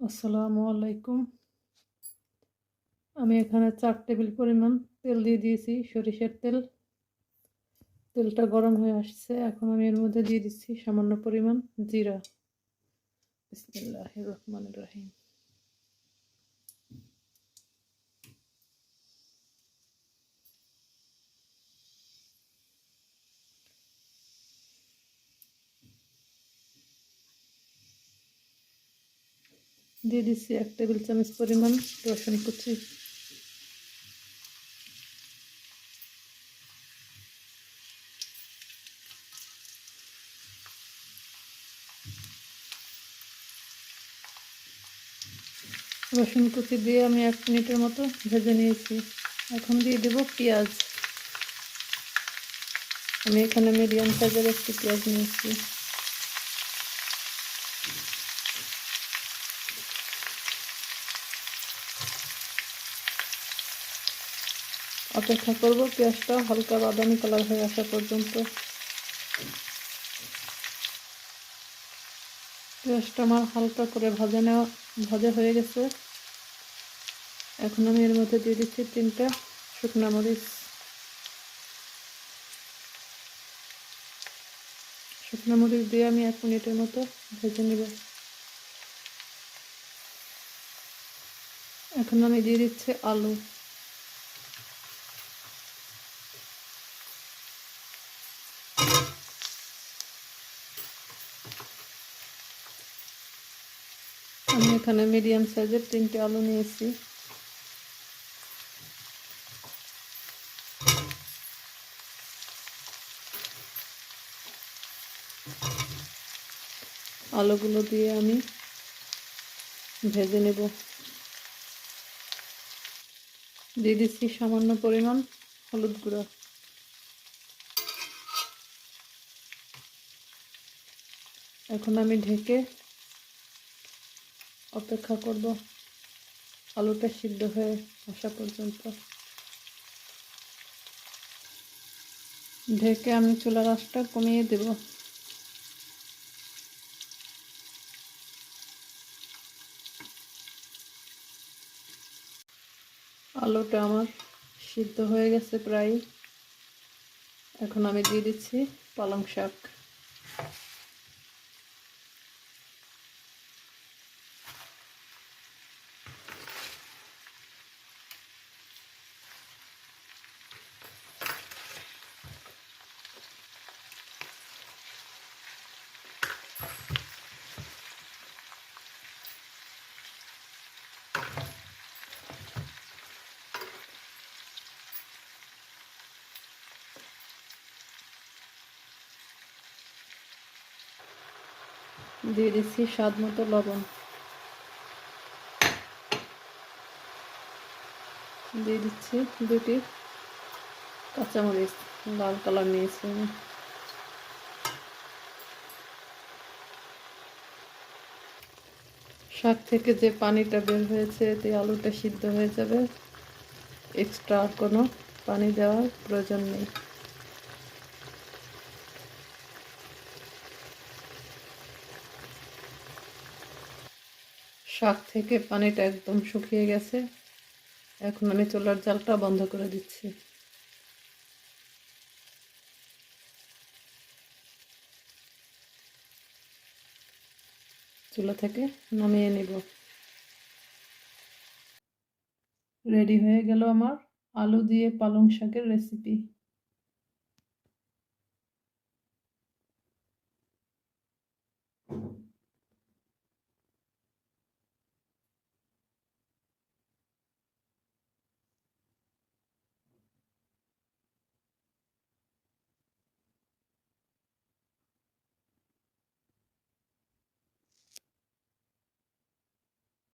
আসসালামু আলাইকুম। আমি এখানে 4 টেবিল পরিমাণ তেল দিয়ে দিয়েছি, সরিষার তেল। তেলটা গরম হয়ে আসছে। এখন আমি এর মধ্যে দিয়ে দিচ্ছি সামান্য পরিমাণ জিরা। বিসমিল্লাহির রহমানির রহিম। দিয়ে দিচ্ছি 1 টেবিল চামচ পরিমাণ রসুন কুচি। রসুন কুচি দিয়ে আমি 1 মিনিটের মতো ভেজে নিয়েছি। এখন দিয়ে দেব পেঁয়াজ। আমি এখানে মিডিয়াম সাইজের একটি পেঁয়াজ নিয়েছি। অপেক্ষা করব পেঁয়াজটা হালকা বাদামি কালার হয়ে আসা পর্যন্ত। পেঁয়াজটা আমার হালকা করে ভাজা হয়ে গেছে। এখন আমি এর মধ্যে দিয়ে দিচ্ছি 3টা শুকনা মরিচ। শুকনো মরিচ দিয়ে আমি 1 মিনিটের মতো ভেজে নেব। এখন আমি দিয়ে দিচ্ছি আলু। আমি এখানে মিডিয়াম সাইজের 3টে আলু নিয়েছি। আলুগুলো দিয়ে আমি ভেজে নেব। দিয়ে দিচ্ছি সামান্য পরিমাণ হলুদ গুঁড়ো। এখন আমি ঢেকে অপেক্ষা করব আলুটা সিদ্ধ হয়ে আসা পর্যন্ত। ঢেকে আমি চুলার আঁচটা কমিয়ে দেব। আলুটা আমার সিদ্ধ হয়ে গেছে প্রায়। এখন আমি দিয়ে দিচ্ছি পালং শাক। দিয়ে দিচ্ছি স্বাদ মতো লবণ। দিয়ে দিচ্ছি 2টি কাঁচামরিচ, লাল কালার নিয়েছি আমি। শাক থেকে যে পানিটা বের হয়েছে এতে আলুটা সিদ্ধ হয়ে যাবে। এক্সট্রা আর কোনো পানি দেওয়ার প্রয়োজন নেই। শাক থেকে পানিটা একদম শুকিয়ে গেছে। এখন আমি চুলার জালটা বন্ধ করে দিচ্ছি। চুলা থেকে নামিয়ে নিব। রেডি হয়ে গেল আমার আলু দিয়ে পালং শাকের রেসিপি।